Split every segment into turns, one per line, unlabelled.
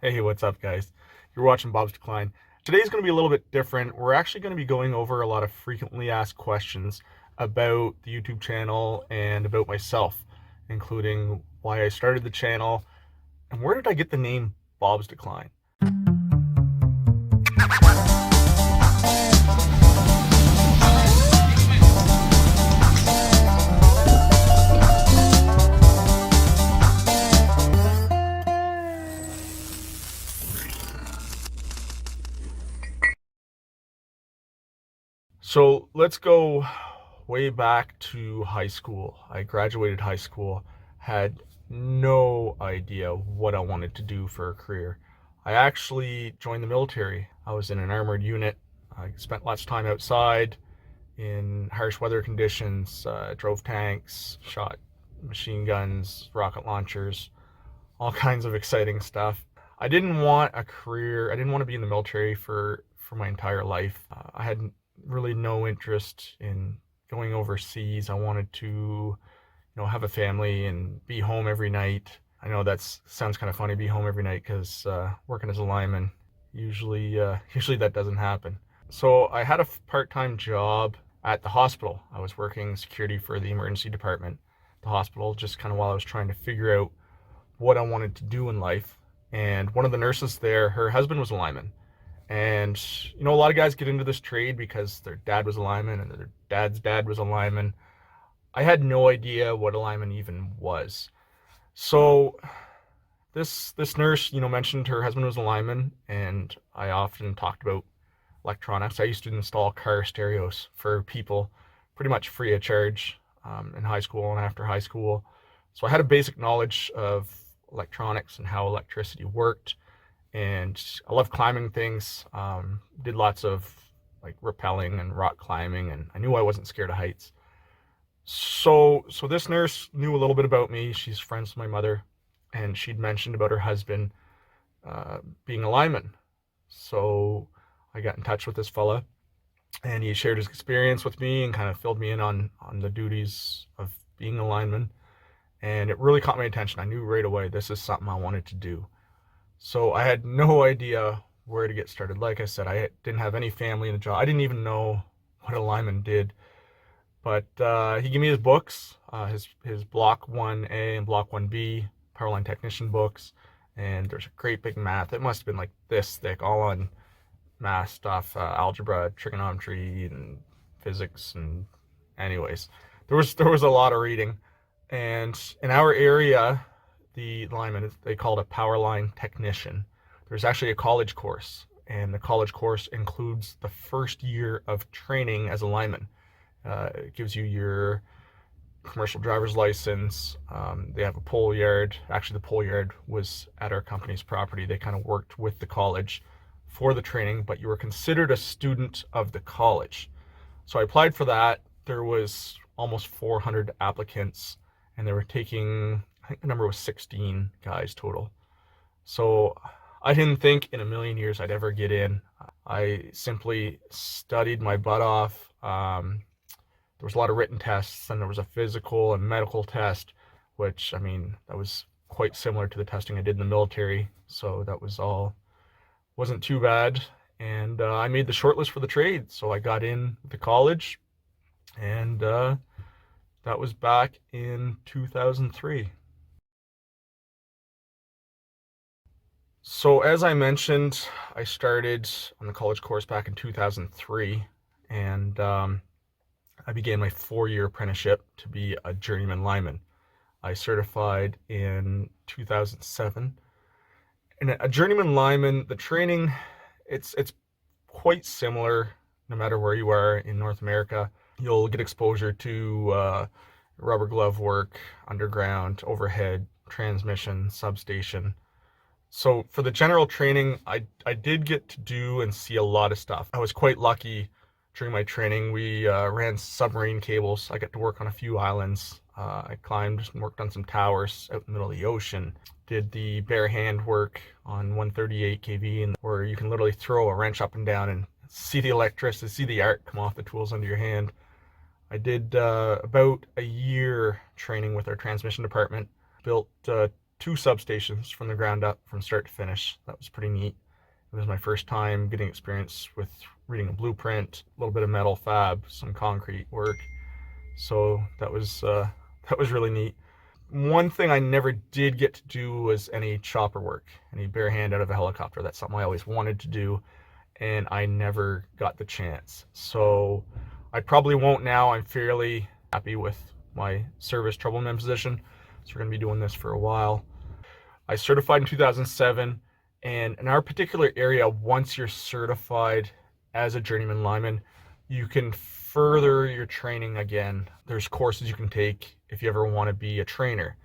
Hey, what's up, guys? You're watching Bobsdecline. Today's going to be a little bit different. We're actually going to be going over a lot of frequently asked questions about the YouTube channel and about myself, including why I started the channel and where did I get the name Bobsdecline. So let's go way back to high school. I graduated high school, had no idea what I wanted to do for a career. I actually joined the military. I was in an armored unit. I spent lots of time outside in harsh weather conditions, drove tanks, shot machine guns, rocket launchers, all kinds of exciting stuff. I didn't want a career. I didn't want to be in the military for my entire life. I had really no interest in going overseas. I wanted to, have a family and be home every night. I know that sounds kind of funny, be home every night, because working as a lineman, usually that doesn't happen. So I had a part-time job at the hospital. I was working security for the emergency department at the hospital, just kind of while I was trying to figure out what I wanted to do in life. And one of the nurses there, her husband was a lineman. And, a lot of guys get into this trade because their dad was a lineman and their dad's dad was a lineman. I had no idea what a lineman even was. So this nurse, mentioned her husband was a lineman, and I often talked about electronics. I used to install car stereos for people pretty much free of charge in high school and after high school. So I had a basic knowledge of electronics and how electricity worked. And I love climbing things. Did lots of like rappelling and rock climbing, and I knew I wasn't scared of heights. So this nurse knew a little bit about me. She's friends with my mother, and she'd mentioned about her husband being a lineman. So I got in touch with this fella, and he shared his experience with me and kind of filled me in on the duties of being a lineman. And it really caught my attention. I knew right away this is something I wanted to do. So I had no idea where to get started. Like I said, I didn't have any family in the job. I didn't even know what a lineman did. But he gave me his books, his Block 1A and Block 1B Powerline Technician books. And there's a great big math. It must have been like this thick, all on math stuff, algebra, trigonometry, and physics. And anyways, there was a lot of reading. And in our area, the lineman, they call it a power line technician. There's actually a college course, and the college course includes the first year of training as a lineman. It gives you your commercial driver's license. They have a pole yard. Actually, the pole yard was at our company's property. They kind of worked with the college for the training, but you were considered a student of the college. So I applied for that. There was almost 400 applicants, and they were taking, I think the number was 16 guys total. So I didn't think in a million years I'd ever get in. I simply studied my butt off. There was a lot of written tests, and there was a physical and medical test, which, that was quite similar to the testing I did in the military. So that wasn't too bad. And I made the shortlist for the trade. So I got in the college, and that was back in 2003. So as I mentioned, I started on the college course back in 2003, and I began my 4-year apprenticeship to be a journeyman lineman. I certified in 2007. And a journeyman lineman, the training, it's quite similar no matter where you are in North America. You'll get exposure to rubber glove work, underground, overhead, transmission, substation. So for the general training, I did get to do and see a lot of stuff. I was quite lucky during my training. We ran submarine cables. I got to work on a few islands. I climbed and worked on some towers out in the middle of the ocean. Did the bare hand work on 138 kV, and where you can literally throw a wrench up and down and see the electricity, see the arc come off the tools under your hand. I did about a year training with our transmission department. Built 2 substations from the ground up, from start to finish. That was pretty neat. It was my first time getting experience with reading a blueprint, a little bit of metal fab, some concrete work. So that was really neat. One thing I never did get to do was any chopper work, any bare hand out of a helicopter. That's something I always wanted to do, and I never got the chance. So I probably won't now. I'm fairly happy with my service troubleman position, so we're going to be doing this for a while. I certified in 2007, and in our particular area, once you're certified as a journeyman lineman, you can further your training again. There's courses you can take if you ever want to be a trainer.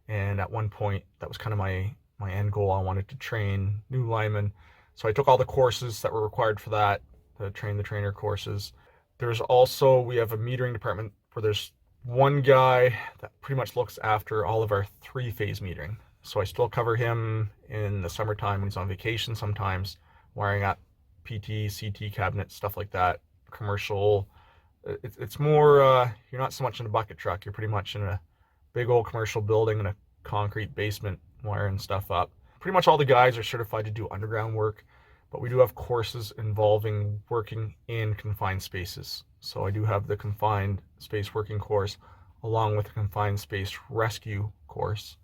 And at one point, that was kind of my end goal. I wanted to train new linemen. So I took all the courses that were required for that, the train the trainer courses. There's also, we have a metering department where there's one guy that pretty much looks after all of our 3-phase metering. So I still cover him in the summertime when he's on vacation sometimes, wiring up PT, CT cabinets, stuff like that, commercial. It's more, you're not so much in a bucket truck, you're pretty much in a big old commercial building in a concrete basement wiring stuff up. Pretty much all the guys are certified to do underground work, but we do have courses involving working in confined spaces. So I do have the confined space working course along with the confined space rescue course.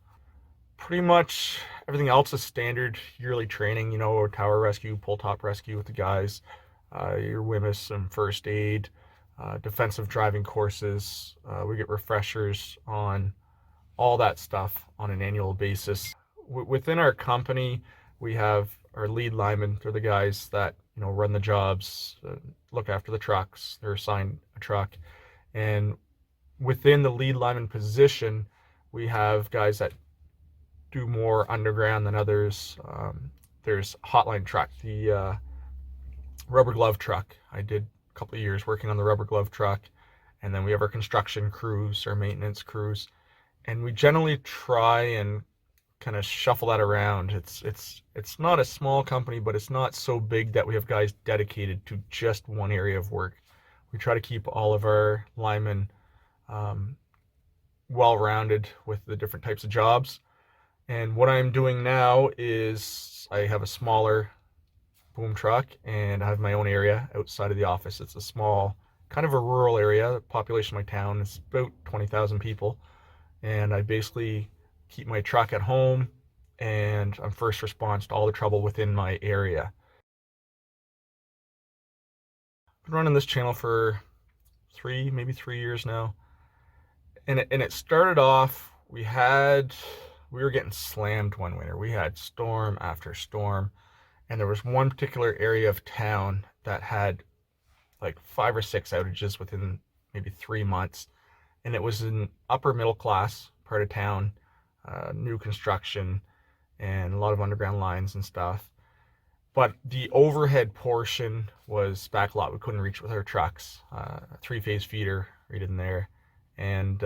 Pretty much everything else is standard yearly training, you know, tower rescue, pull top rescue with the guys, your WMIS and first aid, defensive driving courses. We get refreshers on all that stuff on an annual basis. Within our company, we have our lead linemen. They're the guys that, you know, run the jobs, look after the trucks. They're assigned a truck. And within the lead lineman position, we have guys that do more underground than others. There's hotline truck, the rubber glove truck. I did a couple of years working on the rubber glove truck. And then we have our construction crews, our maintenance crews. And we generally try and kind of shuffle that around. It's not a small company, but it's not so big that we have guys dedicated to just one area of work. We try to keep all of our linemen well-rounded with the different types of jobs. And what I'm doing now is I have a smaller boom truck and I have my own area outside of the office. It's a small, kind of a rural area. The population of my town is about 20,000 people. And I basically keep my truck at home and I'm first response to all the trouble within my area. I've been running this channel for maybe 3 years now. And it started off, we were getting slammed one winter. We had storm after storm. And there was one particular area of town that had like 5 or 6 outages within maybe 3 months. And it was an upper middle class part of town, new construction and a lot of underground lines and stuff. But the overhead portion was backlot. We couldn't reach with our trucks. A 3-phase feeder right in there. And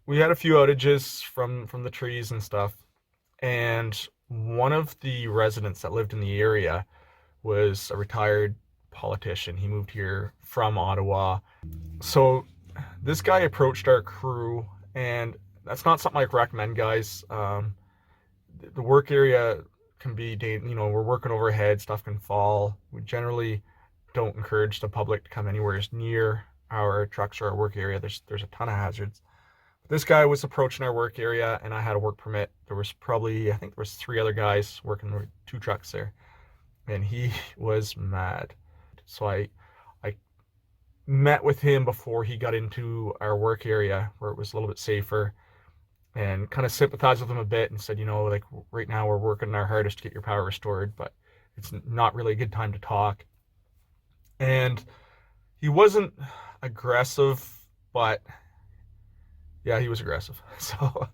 we had a few outages from the trees and stuff. And one of the residents that lived in the area was a retired politician. He moved here from Ottawa. So this guy approached our crew, and that's not something I recommend, guys. The work area can be, you know, we're working overhead, stuff can fall. We generally don't encourage the public to come anywhere near our trucks or our work area. There's a ton of hazards. This guy was approaching our work area, and I had a work permit. There was probably, I think there was 3 other guys working 2 trucks there, and he was mad. So I met with him before he got into our work area where it was a little bit safer, and kind of sympathized with him a bit and said, you know, like right now we're working our hardest to get your power restored, but it's not really a good time to talk. And he wasn't aggressive, but yeah, he was aggressive. So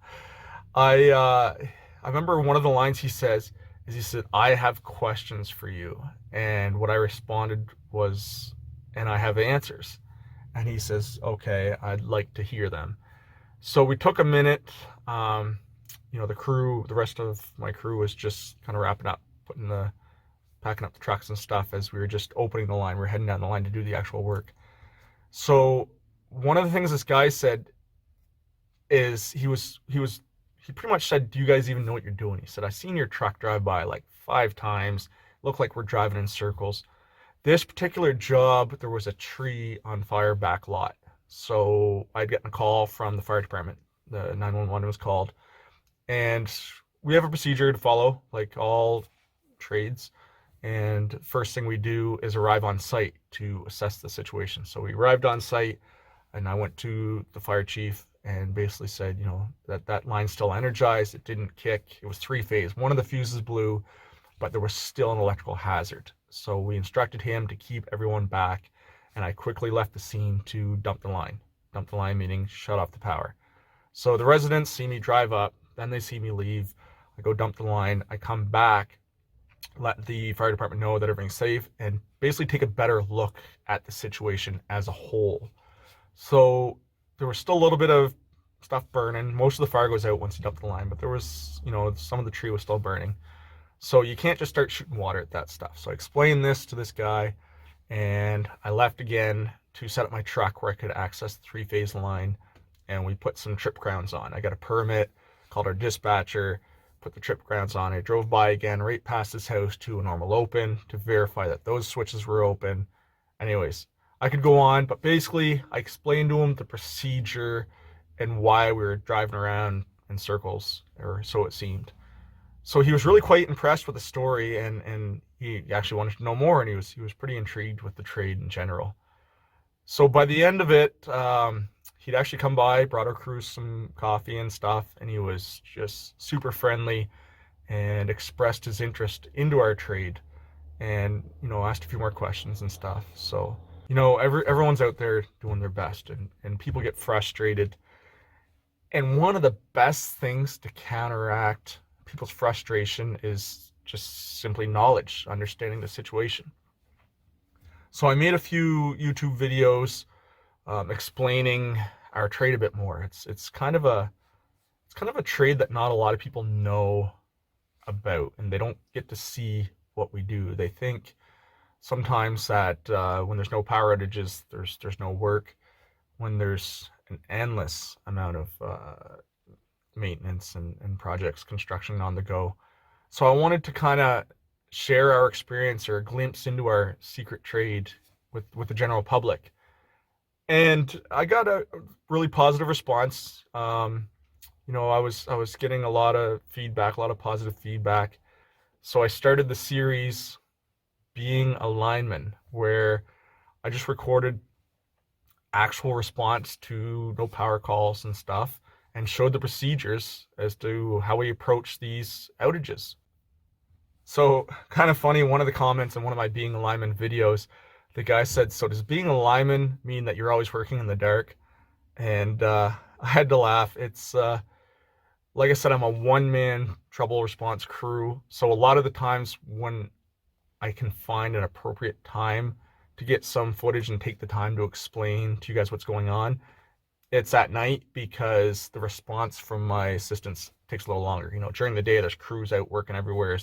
I remember one of the lines he says is, he said, "I have questions for you." And what I responded was, "And I have answers." And he says, "Okay, I'd like to hear them." So we took a minute. You know, the rest of my crew was just kind of wrapping up, packing up the trucks and stuff as we were just opening the line. We're heading down the line to do the actual work. So one of the things this guy said is he he pretty much said, "Do you guys even know what you're doing?" He said, "I seen your truck drive by like 5 times. Look like we're driving in circles." This particular job, there was a tree on fire back lot. So I'd gotten a call from the fire department. The 911 was called. And we have a procedure to follow, like all trades. And first thing we do is arrive on site to assess the situation. So we arrived on site, and I went to the fire chief and basically said, that line's still energized. It didn't kick. It was 3-phase. One of the fuses blew, but there was still an electrical hazard. So we instructed him to keep everyone back, and I quickly left the scene to dump the line. Dump the line meaning shut off the power. So the residents see me drive up, then they see me leave. I go dump the line. I come back, let the fire department know that everything's safe, and basically take a better look at the situation as a whole. So there was still a little bit of stuff burning. Most of the fire goes out once you dump the line, but there was, some of the tree was still burning. So you can't just start shooting water at that stuff. So I explained this to this guy, and I left again to set up my truck where I could access the 3-phase line, and we put some trip grounds on. I got a permit, called our dispatcher, put the trip grounds on. I drove by again right past his house to a normal open to verify that those switches were open. Anyways, I could go on, but basically I explained to him the procedure and why we were driving around in circles, or so it seemed. So he was really quite impressed with the story, and he actually wanted to know more, and he was pretty intrigued with the trade in general. So by the end of it, he'd actually come by, brought our crew some coffee and stuff, and he was just super friendly and expressed his interest into our trade, and asked a few more questions and stuff. So everyone's out there doing their best, and people get frustrated. And one of the best things to counteract people's frustration is just simply knowledge, understanding the situation. So I made a few YouTube videos explaining our trade a bit more. It's kind of a trade that not a lot of people know about, and they don't get to see what we do. They think sometimes that when there's no power outages, there's no work. When there's an endless amount of maintenance and projects, construction on the go. So I wanted to kind of share our experience, or a glimpse into our secret trade with the general public. And I got a really positive response. I was getting a lot of feedback, a lot of positive feedback. So I started the series Being a Lineman, where I just recorded actual response to no power calls and stuff, and showed the procedures as to how we approach these outages. So kind of funny, one of the comments in one of my Being a Lineman videos, the guy said, "So does being a lineman mean that you're always working in the dark?" And I had to laugh. It's like I said, I'm a one-man trouble response crew. So a lot of the times when I can find an appropriate time to get some footage and take the time to explain to you guys what's going on, it's at night, because the response from my assistants takes a little longer. During the day, there's crews out working everywhere,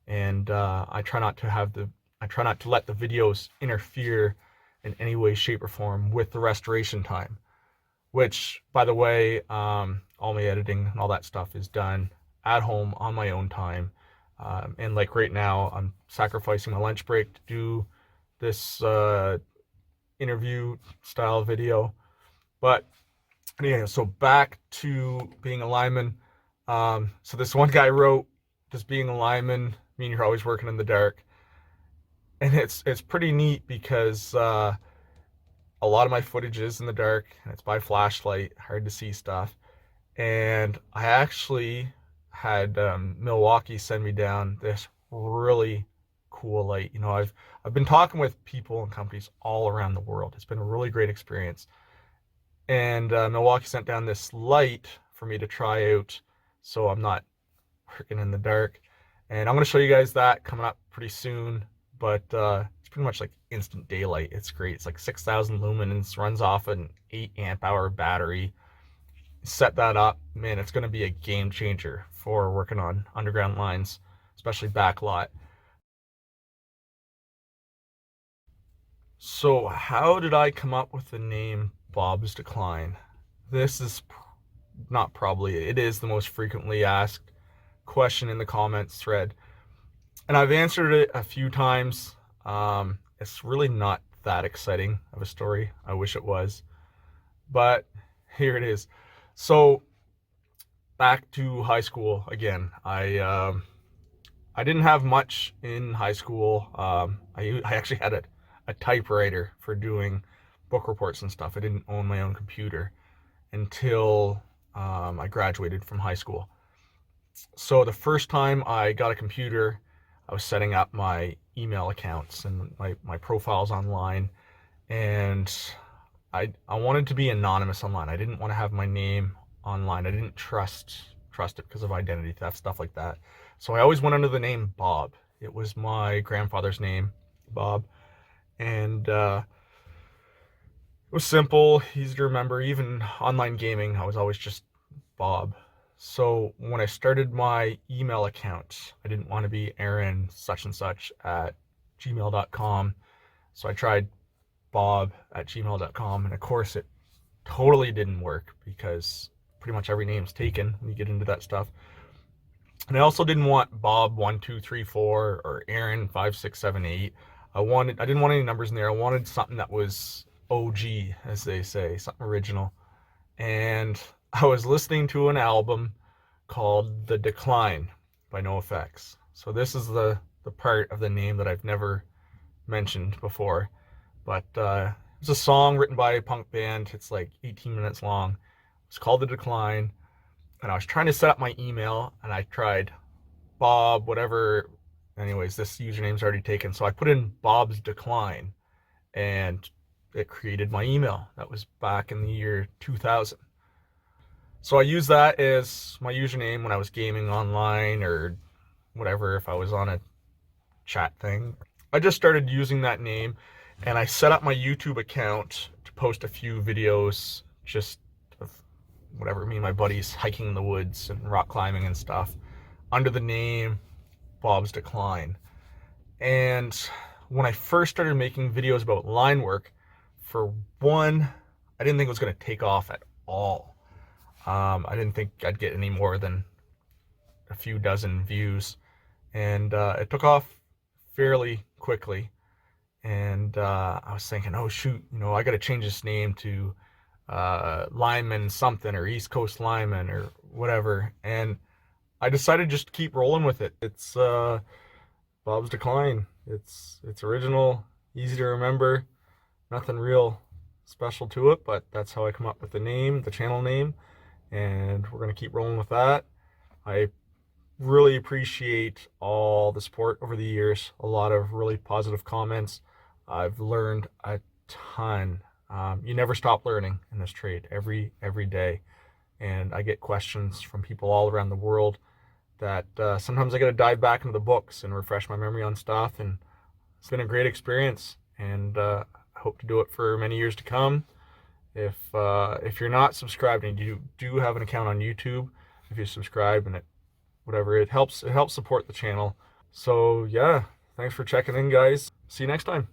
and I try not to let the videos interfere in any way, shape, or form with the restoration time. Which, by the way, all my editing and all that stuff is done at home on my own time. And like right now, I'm sacrificing my lunch break to do this interview style video. But anyway, so back to being a lineman. So this one guy wrote, "Does being a lineman mean you're always working in the dark?" And it's pretty neat, because a lot of my footage is in the dark, and it's by flashlight, hard to see stuff. And I actually had Milwaukee send me down this really cool light. I've been talking with people and companies all around the world. It's been a really great experience. And Milwaukee sent down this light for me to try out, so I'm not working in the dark. And I'm going to show you guys that coming up pretty soon. But it's pretty much like instant daylight. It's great. It's like 6,000 lumens, runs off an 8 amp hour battery. Set that up, man, it's going to be a game changer for working on underground lines, especially backlot. So how did I come up with the name Bobsdecline? This is not probably, it is the most frequently asked question in the comments thread. And I've answered it a few times. It's really not that exciting of a story. I wish it was. But here it is. So back to high school again. I didn't have much in high school. I actually had a typewriter for doing book reports and stuff. I didn't own my own computer until I graduated from high school. So the first time I got a computer, I was setting up my email accounts and my profiles online, and I wanted to be anonymous online. I didn't want to have my name online. I didn't trust it because of identity theft, stuff like that. So I always went under the name Bob. It was my grandfather's name, Bob, and it was simple, easy to remember. Even online gaming, I was always just Bob. So when I started my email account, I didn't want to be Aaron such and such at gmail.com. So I tried Bob at gmail.com, and of course it totally didn't work because pretty much every name's taken when you get into that stuff. And I also didn't want Bob 1234 or Aaron 5678. I didn't want any numbers in there. I wanted something that was OG, as they say, something original. And I was listening to an album called The Decline by NoFX. So this is the part of the name that I've never mentioned before. But it's a song written by a punk band. It's like 18 minutes long. It's called The Decline. And I was trying to set up my email, and I tried Bob, whatever. Anyways, this username's already taken. So I put in Bobsdecline, and it created my email. That was back in the year 2000. So I used that as my username when I was gaming online or whatever, if I was on a chat thing. I just started using that name, and I set up my YouTube account to post a few videos just of whatever, me and my buddies hiking in the woods and rock climbing and stuff under the name Bobsdecline. And when I first started making videos about line work, for one, I didn't think it was going to take off at all. I didn't think I'd get any more than a few dozen views, and it took off fairly quickly. And I was thinking, oh shoot, I got to change this name to Lineman something, or East Coast Lineman, or whatever. And I decided just to keep rolling with it. It's Bobsdecline. It's original, easy to remember, nothing real special to it, but that's how I come up with the name, the channel name, and we're going to keep rolling with that. I really appreciate all the support over the years, a lot of really positive comments. I've learned a ton. You never stop learning in this trade, every day. And I get questions from people all around the world that sometimes I got to dive back into the books and refresh my memory on stuff. And it's been a great experience, and I hope to do it for many years to come. If you're not subscribed and you do have an account on YouTube, if you subscribe, and it helps support the channel. So yeah, thanks for checking in, guys. See you next time.